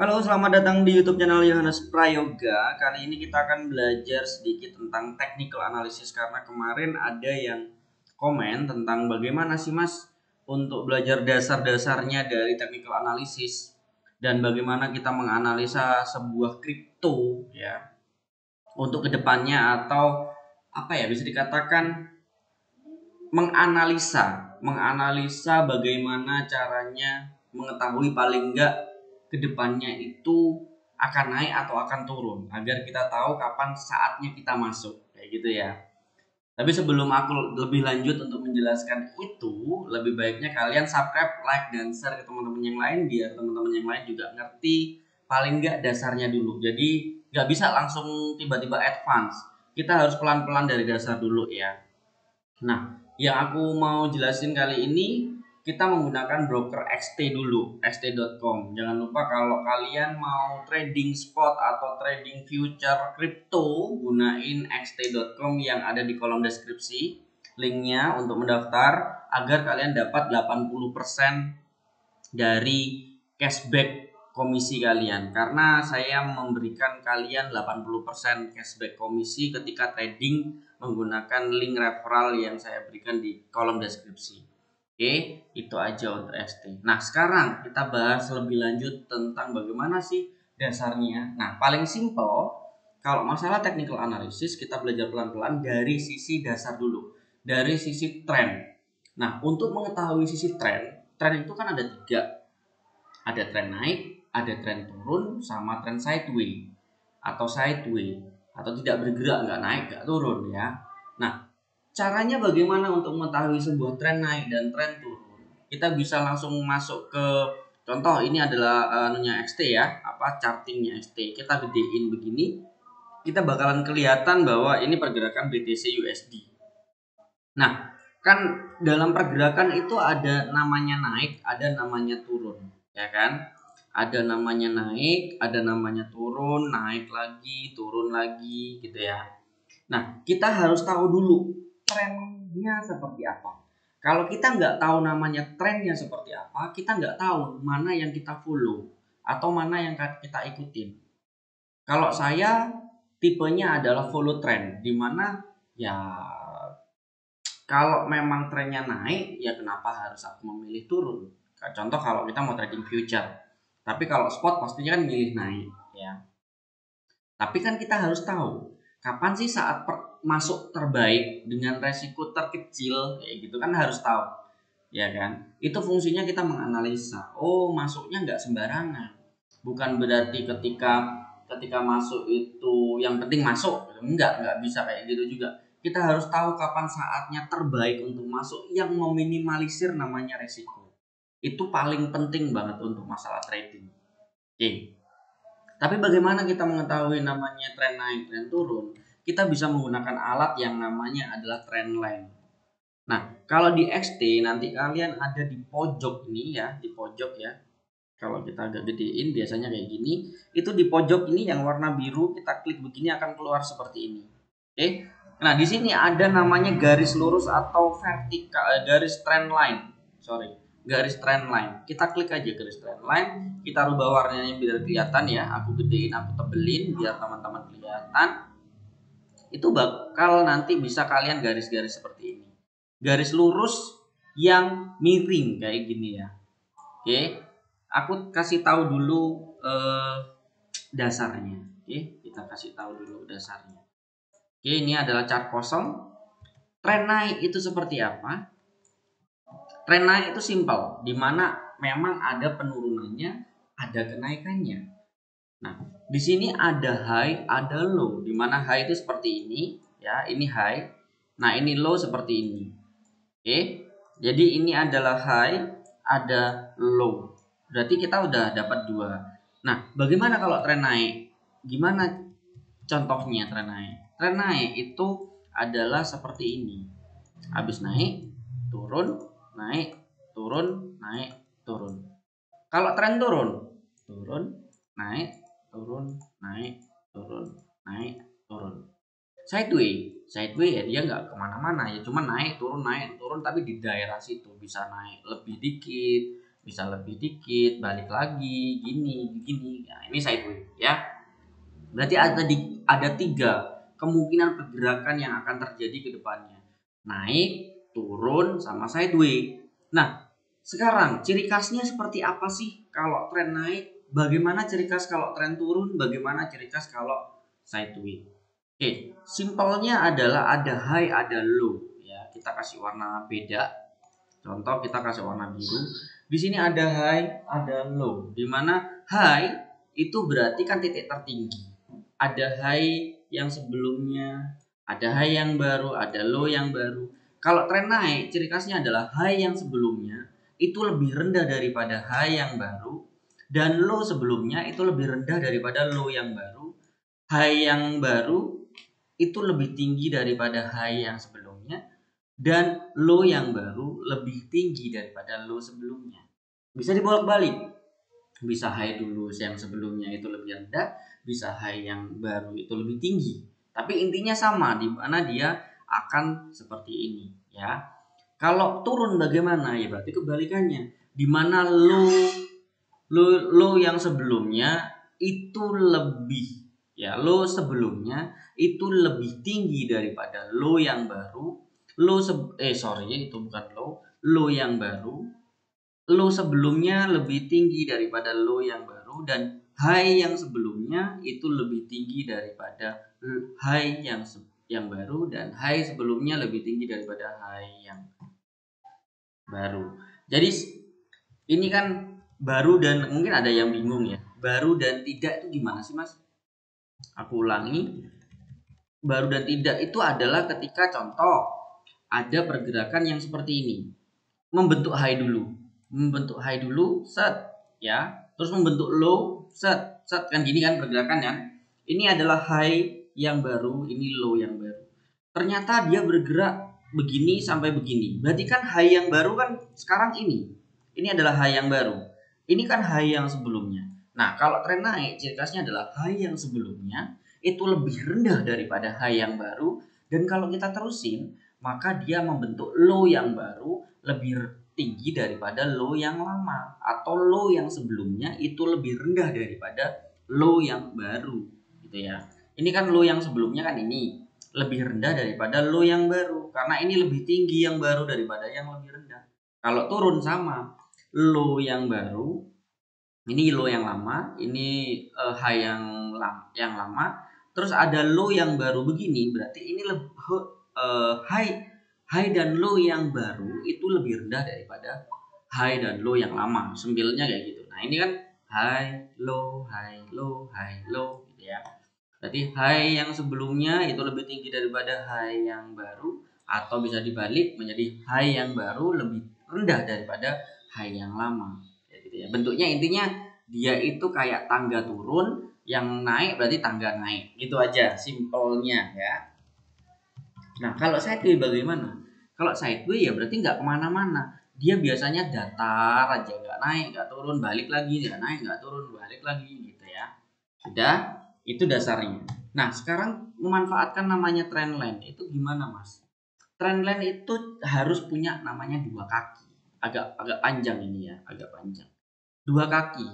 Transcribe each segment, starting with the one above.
Halo, selamat datang di YouTube channel Yohanes Prayoga. Kali ini kita akan belajar sedikit tentang technical analysis karena kemarin ada yang komen tentang bagaimana sih Mas untuk belajar dasar-dasarnya dari technical analysis dan bagaimana kita menganalisa sebuah kripto ya untuk kedepannya atau apa ya bisa dikatakan menganalisa bagaimana caranya mengetahui paling enggak kedepannya itu akan naik atau akan turun agar kita tahu kapan saatnya kita masuk kayak gitu ya. Tapi sebelum aku lebih lanjut untuk menjelaskan itu, lebih baiknya kalian subscribe, like, dan share ke teman-teman yang lain biar teman-teman yang lain juga ngerti paling enggak dasarnya dulu. Jadi nggak bisa langsung tiba-tiba advance. Kita harus pelan-pelan dari dasar dulu ya. Nah, yang aku mau jelasin kali ini kita menggunakan broker XT dulu, xt.com. Jangan lupa kalau kalian mau trading spot atau trading future crypto, gunain xt.com yang ada di kolom deskripsi. Linknya untuk mendaftar agar kalian dapat 80% dari cashback komisi kalian, karena saya memberikan kalian 80% cashback komisi ketika trading menggunakan link referral yang saya berikan di kolom deskripsi. Oke, itu aja untuk XT. Nah, sekarang kita bahas lebih lanjut tentang bagaimana sih dasarnya. Nah, paling simple kalau masalah technical analysis kita belajar pelan-pelan dari sisi dasar dulu, dari sisi trend. Nah, untuk mengetahui sisi tren itu kan ada tiga, ada tren naik, ada tren turun, sama tren sideways atau tidak bergerak, nggak naik nggak turun ya. Nah, caranya bagaimana untuk mengetahui sebuah tren naik dan tren turun? Kita bisa langsung masuk ke contoh. Ini adalah anunya XT ya, apa chartingnya XT. Kita gedein begini, kita bakalan kelihatan bahwa ini pergerakan BTC USD. Nah, kan dalam pergerakan itu ada namanya naik, ada namanya turun, ya kan? Ada namanya naik, ada namanya turun, naik lagi, turun lagi, gitu ya. Nah, kita harus tahu dulu trennya seperti apa. Kalau kita nggak tahu namanya trennya seperti apa, kita nggak tahu mana yang kita follow atau mana yang kita ikutin. Kalau saya tipenya adalah follow trend, di mana ya kalau memang trennya naik, ya kenapa harus aku memilih turun? Contoh kalau kita mau trading future. Tapi kalau spot pastinya kan milih naik, ya. Tapi kan kita harus tahu kapan sih saat masuk terbaik dengan resiko terkecil, kayak gitu kan harus tahu, ya kan? Itu fungsinya kita menganalisa. Oh, masuknya nggak sembarangan. Bukan berarti ketika ketika masuk itu yang penting masuk, nggak bisa kayak gitu juga. Kita harus tahu kapan saatnya terbaik untuk masuk yang meminimalisir namanya resiko. Itu paling penting banget untuk masalah trading. Oke. Tapi bagaimana kita mengetahui namanya tren naik, tren turun? Kita bisa menggunakan alat yang namanya adalah trend line. Nah, kalau di XT nanti kalian ada di pojok ini ya, di pojok ya. Kalau kita agak gedein biasanya kayak gini, itu di pojok ini yang warna biru, kita klik begini akan keluar seperti ini. Oke. Nah, di sini ada namanya garis lurus atau vertikal, garis trend line. Sorry, garis trend line. Kita klik aja garis trend line, kita rubah warnanya biar kelihatan ya. Aku gedein, aku tebelin biar teman-teman kelihatan. Itu bakal nanti bisa kalian garis-garis seperti ini. Garis lurus yang miring kayak gini ya. Oke, aku kasih tahu dulu dasarnya. Oke, kita kasih tahu dulu dasarnya. Oke, ini adalah chart kosong. Tren naik itu seperti apa? Tren naik itu simpel, dimana memang ada penurunannya, ada kenaikannya. Nah, di sini ada high, ada low. Dimana high itu seperti ini, ya, ini high. Nah, ini low seperti ini. Oke, jadi ini adalah high, ada low. Berarti kita udah dapat dua. Nah, bagaimana kalau tren naik? Gimana contohnya tren naik? Tren naik itu adalah seperti ini. Habis naik, turun, naik, turun, naik, turun. Kalau tren turun, turun, naik, turun, naik, turun, naik, turun. Sideways ya dia nggak kemana-mana ya, cuma naik turun, tapi di daerah situ bisa naik lebih dikit, bisa lebih dikit, balik lagi, gini, gini. Nah, ini sideways ya. Berarti ada 3 kemungkinan pergerakan yang akan terjadi ke depannya. Naik, turun, sama sideways. Nah, sekarang ciri khasnya seperti apa sih kalau tren naik? Bagaimana ciri khas kalau tren turun? Bagaimana ciri khas kalau sideways? Oke, simpelnya adalah ada high, ada low ya. Kita kasih warna beda. Contoh kita kasih warna biru. Di sini ada high, ada low. Di mana high itu berarti kan titik tertinggi. Ada high yang sebelumnya, ada high yang baru, ada low yang baru. Kalau tren naik, ciri khasnya adalah high yang sebelumnya itu lebih rendah daripada high yang baru, dan low sebelumnya itu lebih rendah daripada low yang baru. High yang baru itu lebih tinggi daripada high yang sebelumnya, dan low yang baru lebih tinggi daripada low sebelumnya. Bisa dibolak-balik. Bisa high dulu yang sebelumnya itu lebih rendah, bisa high yang baru itu lebih tinggi. Tapi intinya sama, di mana dia akan seperti ini ya. Kalau turun bagaimana? Ya berarti kebalikannya. Di mana low yang sebelumnya itu lebih, ya, low sebelumnya itu lebih tinggi daripada low yang baru. Itu bukan low yang baru. Low sebelumnya lebih tinggi daripada low yang baru, dan high yang sebelumnya itu lebih tinggi daripada high yang baru, dan high sebelumnya lebih tinggi daripada high yang baru. Jadi ini kan baru, dan mungkin ada yang bingung ya. Baru dan tidak itu gimana sih, Mas? Aku ulangi. Baru dan tidak itu adalah ketika contoh ada pergerakan yang seperti ini. Membentuk high dulu, set ya. Terus membentuk low, set kan gini kan pergerakan kan. Ini adalah high yang baru, ini low yang baru. Ternyata dia bergerak begini sampai begini. Berarti kan high yang baru kan sekarang ini. Ini adalah high yang baru. Ini kan high yang sebelumnya. Nah, kalau tren naik, ciri khasnya adalah high yang sebelumnya itu lebih rendah daripada high yang baru, dan kalau kita terusin, maka dia membentuk low yang baru lebih tinggi daripada low yang lama, atau low yang sebelumnya itu lebih rendah daripada low yang baru, gitu ya. Ini kan low yang sebelumnya kan ini lebih rendah daripada low yang baru, karena ini lebih tinggi yang baru daripada yang lebih rendah. Kalau turun sama, low yang baru, ini low yang lama, ini high yang lama, terus ada low yang baru begini, berarti ini lebih high dan low yang baru itu lebih rendah daripada high dan low yang lama. Sembilnya kayak gitu. Nah, ini kan high, low, high, low, high, low gitu ya. Berarti high yang sebelumnya itu lebih tinggi daripada high yang baru, atau bisa dibalik menjadi high yang baru lebih rendah daripada high yang lama. Gitu ya. Bentuknya intinya dia itu kayak tangga turun, yang naik berarti tangga naik. Gitu aja simpelnya ya. Nah, kalau sideways bagaimana? Kalau sideways ya berarti nggak kemana-mana. Dia biasanya datar aja, nggak naik, nggak turun, balik lagi, nggak naik, nggak turun, balik lagi gitu ya. Sudah, itu dasarnya. Nah, sekarang memanfaatkan namanya trendline itu gimana, Mas? Trendline itu harus punya namanya 2 kaki. Agak agak panjang ini ya, agak panjang. 2 kaki.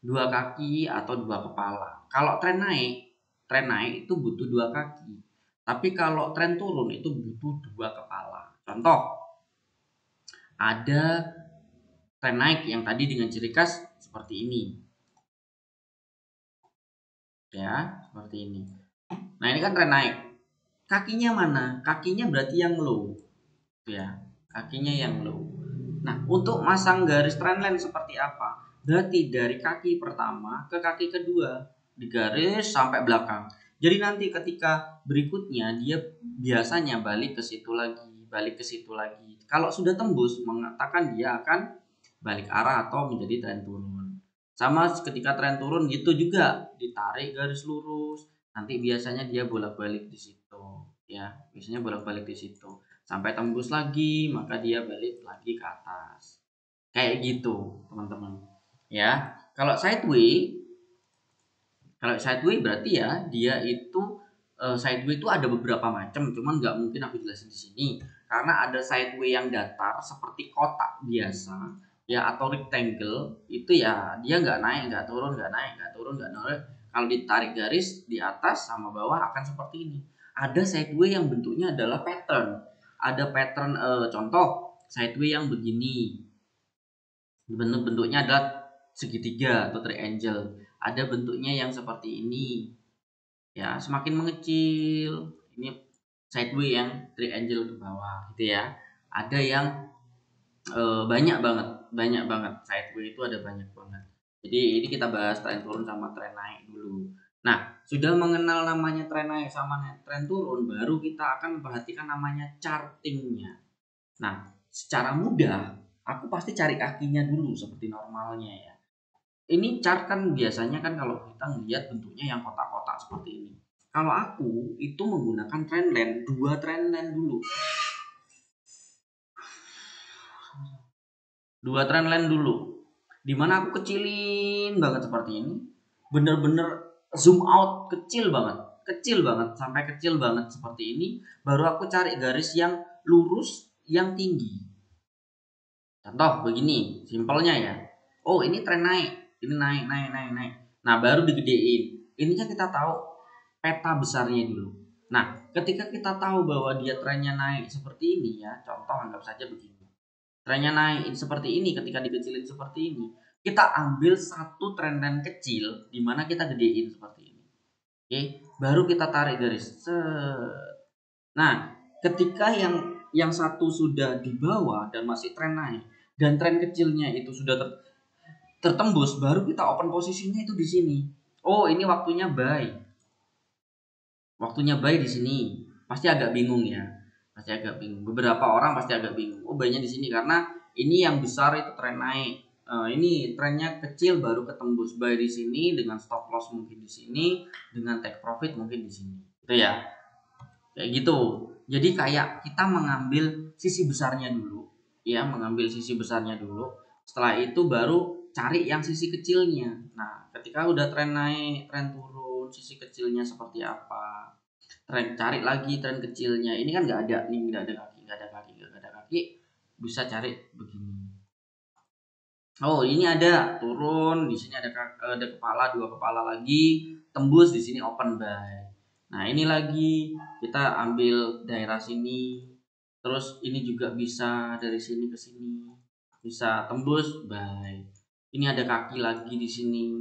2 kaki atau 2 kepala. Kalau tren naik itu butuh 2 kaki. Tapi kalau tren turun itu butuh 2 kepala. Contoh, ada tren naik yang tadi dengan ciri khas seperti ini. Ya, seperti ini. Nah, ini kan tren naik. Kakinya mana? Kakinya berarti yang low. Ya, kakinya yang low. Nah, untuk masang garis trendline seperti apa? Berarti dari kaki pertama ke kaki kedua digaris sampai belakang. Jadi nanti ketika berikutnya dia biasanya balik ke situ lagi. Kalau sudah tembus, mengatakan dia akan balik arah atau menjadi tren turun. Sama ketika tren turun gitu juga, ditarik garis lurus. Nanti biasanya dia bolak-balik di situ, ya. Biasanya bolak-balik di situ sampai tembus lagi, maka dia balik lagi ke atas. Kayak gitu, teman-teman. Ya. Kalau sideways berarti ya dia itu sideways itu ada beberapa macam, cuman nggak mungkin aku jelasin di sini karena ada sideways yang datar seperti kotak biasa, ya atau rectangle itu ya dia nggak naik nggak turun nggak naik nggak turun nggak naik. Kalau ditarik garis di atas sama bawah akan seperti ini. Ada sideway yang bentuknya adalah pattern. Ada pattern contoh sideway yang begini. Bentuknya adalah segitiga atau triangle. Ada bentuknya yang seperti ini. Ya, semakin mengecil. Ini sideway yang triangle ke bawah gitu ya. Ada yang banyak banget sideway itu ada banyak banget. Jadi ini kita bahas tren turun sama tren naik dulu. Nah, sudah mengenal namanya tren naik sama tren turun, baru kita akan memperhatikan namanya chartingnya. Nah, secara mudah aku pasti cari kakinya dulu seperti normalnya ya. Ini chart kan biasanya kan kalau kita melihat bentuknya yang kotak-kotak seperti ini. Kalau aku itu menggunakan trendline, dua trendline dulu. Dua trendline dulu. Dimana aku kecilin banget seperti ini. Bener-bener zoom out kecil banget sampai kecil banget seperti ini. Baru aku cari garis yang lurus, yang tinggi. Contoh begini, simpelnya ya. Oh ini tren naik, ini naik. Nah baru digedein. Ininya kita tahu peta besarnya dulu. Nah ketika kita tahu bahwa dia trennya naik seperti ini ya, contoh anggap saja begini. Trennya naik seperti ini, ketika dikecilin seperti ini, kita ambil satu trendline kecil di mana kita gedein seperti ini. Oke, baru kita tarik garis. Nah, ketika yang satu sudah di bawah dan masih tren naik dan tren kecilnya itu sudah tertembus, baru kita open posisinya itu di sini. Oh, ini waktunya buy. Waktunya buy di sini. Pasti agak bingung ya. Pasti agak bingung. Beberapa orang pasti agak bingung. Oh, buy-nya di sini karena ini yang besar itu tren naik. Ini trennya kecil baru ketembus buy di sini dengan stop loss mungkin di sini, dengan take profit mungkin di sini. Itu ya. Kayak gitu. Jadi kayak kita mengambil sisi besarnya dulu, ya, mengambil sisi besarnya dulu. Setelah itu baru cari yang sisi kecilnya. Nah, ketika udah tren naik, tren turun, sisi kecilnya seperti apa? Tren cari lagi tren kecilnya. Ini kan nggak ada nih, nggak ada kaki. Bisa cari begini. Oh, ini ada turun, di sini ada kepala, dua kepala lagi, tembus di sini open buy. Nah, ini lagi kita ambil daerah sini. Terus ini juga bisa dari sini ke sini. Bisa tembus buy. Ini ada kaki lagi di sini.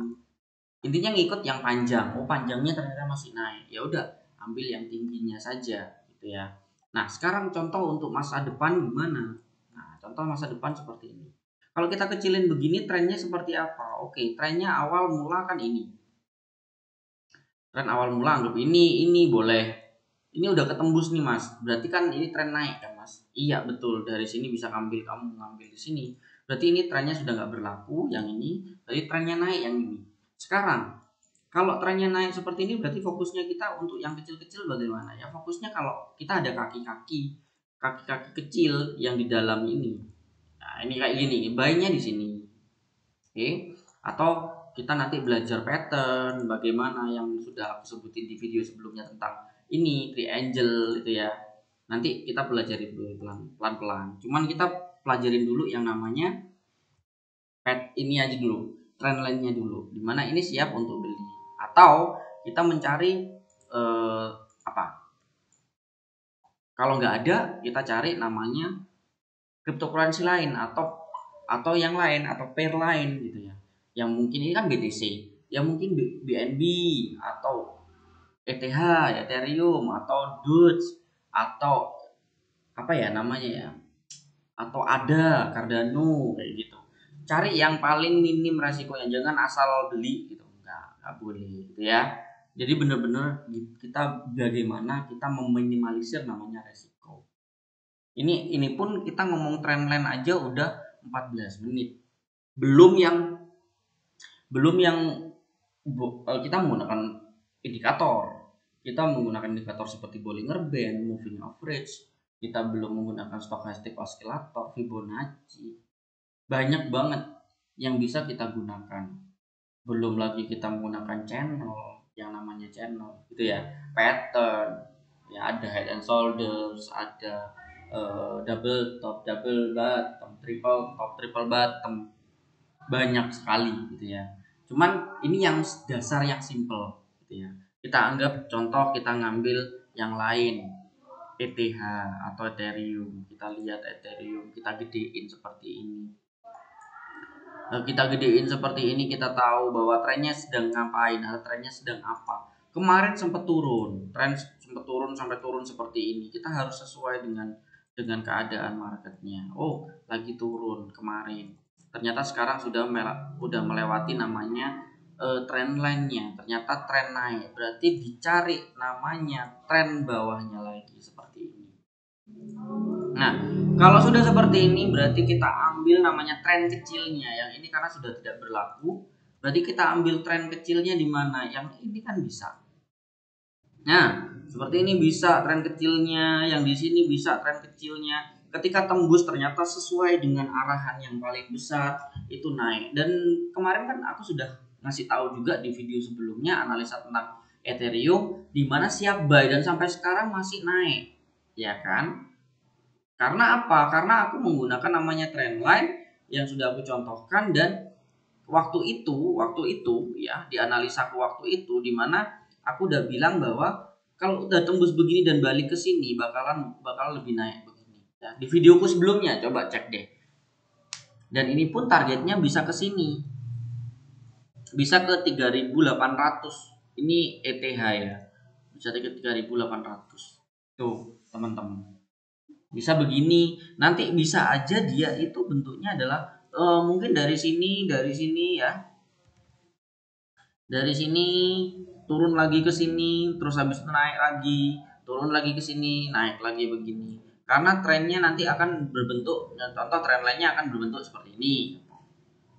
Intinya ngikut yang panjang. Oh, panjangnya ternyata masih naik. Ya udah, ambil yang tingginya saja gitu ya. Nah, sekarang contoh untuk masa depan gimana? Nah, contoh masa depan seperti ini. Kalau kita kecilin begini trennya seperti apa? Oke, trennya awal mula kan ini. Tren awal mula anggap ini boleh. Ini udah ketembus nih Mas. Berarti kan ini tren naik kan Mas? Iya betul. Dari sini bisa kamu ngambil di sini. Berarti ini trennya sudah nggak berlaku yang ini. Berarti trennya naik yang ini. Sekarang kalau trennya naik seperti ini berarti fokusnya kita untuk yang kecil-kecil bagaimana ya? Fokusnya kalau kita ada kaki-kaki kecil yang di dalam ini. Nah, ini kayak gini, buy-nya di sini. Oke. Atau kita nanti belajar pattern bagaimana yang sudah aku sebutin di video sebelumnya tentang ini triangle itu ya. Nanti kita pelajari dulu pelan-pelan. Cuman kita pelajarin dulu yang namanya ini aja dulu, trendline-nya dulu. Dimana ini siap untuk beli. Atau kita mencari apa? Kalau nggak ada, kita cari namanya cryptocurrency lain atau yang lain atau pair lain gitu ya. Yang mungkin ini kan BTC, yang mungkin BNB atau ETH, Ethereum atau Doge atau apa ya namanya ya? Atau ada Cardano kayak gitu. Cari yang paling minim resikonya, jangan asal beli gitu. Enggak boleh gitu ya. Jadi benar-benar kita bagaimana kita meminimalisir namanya resiko. Ini pun kita ngomong trendline aja udah 14 menit. Belum yang kita menggunakan indikator. Kita menggunakan indikator seperti Bollinger Band, Moving Average. Kita belum menggunakan Stochastic Oscillator, Fibonacci. Banyak banget yang bisa kita gunakan. Belum lagi kita menggunakan channel, yang namanya channel gitu ya, pattern, ya ada head and shoulders, ada double top, double bottom, triple top, triple bottom, banyak sekali gitu ya. Cuman ini yang dasar yang simple gitu ya. Kita anggap contoh, kita ngambil yang lain, ETH atau Ethereum. Kita lihat Ethereum, kita gedein seperti ini. Kita gedein seperti ini, kita tahu bahwa trennya sedang ngapain, atau trennya sedang apa. Kemarin sempat turun, tren sempat turun sampai turun seperti ini. Kita harus sesuai dengan keadaan marketnya. Oh, lagi turun kemarin. Ternyata sekarang sudah melewati namanya trend line-nya. Ternyata tren naik. Berarti dicari namanya tren bawahnya lagi seperti ini. Nah, kalau sudah seperti ini berarti kita ambil namanya tren kecilnya. Yang ini karena sudah tidak berlaku, berarti kita ambil tren kecilnya di mana? Yang ini kan bisa. Nah, seperti ini bisa tren kecilnya, yang di sini bisa tren kecilnya. Ketika tembus ternyata sesuai dengan arahan yang paling besar, itu naik. Dan kemarin kan aku sudah ngasih tahu juga di video sebelumnya analisa tentang Ethereum di mana siap buy dan sampai sekarang masih naik. Ya kan? Karena apa? Karena aku menggunakan namanya trendline yang sudah aku contohkan, dan waktu itu ya, di analisa waktu itu di mana aku udah bilang bahwa kalau udah tembus begini dan balik ke sini bakal lebih naik begini. Ya, di videoku sebelumnya coba cek deh. Dan ini pun targetnya bisa ke sini. Bisa ke 3.800. Ini ETH ya. Bisa ke 3.800. Tuh, teman-teman. Bisa begini, nanti bisa aja dia itu bentuknya adalah mungkin dari sini ya, dari sini turun lagi ke sini, terus habis itu naik lagi, turun lagi ke sini, naik lagi begini. Karena trennya nanti akan berbentuk, contoh tren lainnya akan berbentuk seperti ini.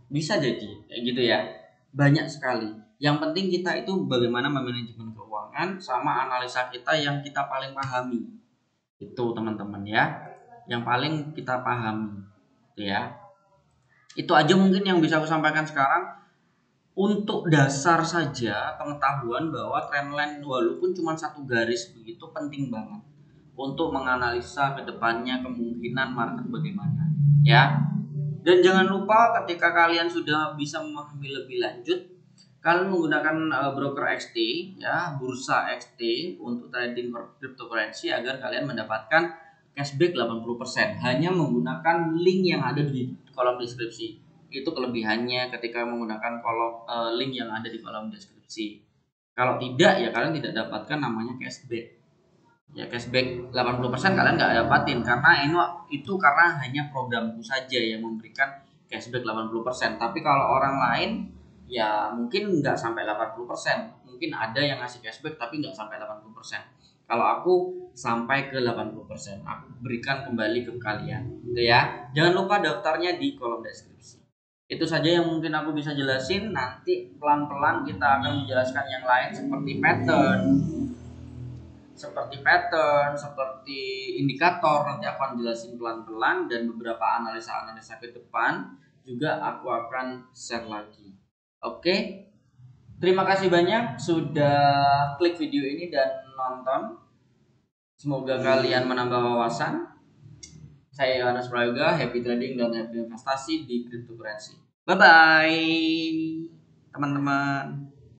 Bisa jadi kayak gitu ya, banyak sekali. Yang penting kita itu bagaimana memanajemen keuangan sama analisa kita yang kita paling pahami. Itu teman-teman ya, yang paling kita pahami ya. Itu aja mungkin yang bisa aku sampaikan sekarang. Untuk dasar saja pengetahuan bahwa trendline walaupun cuma satu garis begitu penting banget untuk menganalisa kedepannya kemungkinan market bagaimana ya. Dan jangan lupa ketika kalian sudah bisa memahami lebih lanjut, kalian menggunakan broker XT ya, bursa XT untuk trading cryptocurrency agar kalian mendapatkan cashback 80% hanya menggunakan link yang ada di kolom deskripsi. Itu kelebihannya ketika menggunakan link yang ada di kolom deskripsi. Kalau tidak ya kalian tidak dapatkan namanya cashback. Ya, cashback 80% kalian nggak dapatin karena itu karena hanya programku saja yang memberikan cashback 80%. Tapi kalau orang lain ya mungkin nggak sampai 80%. Mungkin ada yang ngasih cashback tapi nggak sampai 80%. Kalau aku sampai ke 80%, aku berikan kembali ke kalian. Gitu ya. Jangan lupa daftarnya di kolom deskripsi. Itu saja yang mungkin aku bisa jelasin. Nanti pelan-pelan kita akan menjelaskan yang lain seperti indikator. Nanti aku akan jelasin pelan-pelan, dan beberapa analisa-analisa ke depan juga aku akan share lagi. Oke. Terima kasih banyak sudah klik video ini dan nonton. Semoga kalian menambah wawasan. Saya Yohanes Prayoga, happy trading dan happy investasi di cryptocurrency. Bye bye teman-teman.